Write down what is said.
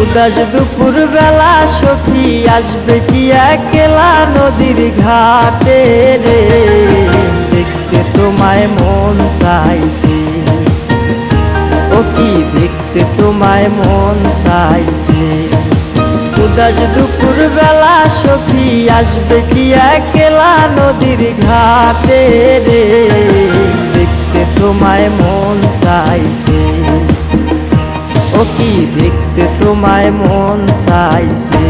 উদাস দুপুর বেলা সখী আসবে কি একলা নদীর ঘাটে রে, দেখতে তোমায় মন চাইছে, ও কি দেখতে তোমায় মন চাইছে। উদাস দুপুর বেলা সখী আসবে কি একলা নদীর ঘাটে রে, দেখতে তোমায় মন চাইছে, ও কি দেখতে তোমায় মন চাইছে।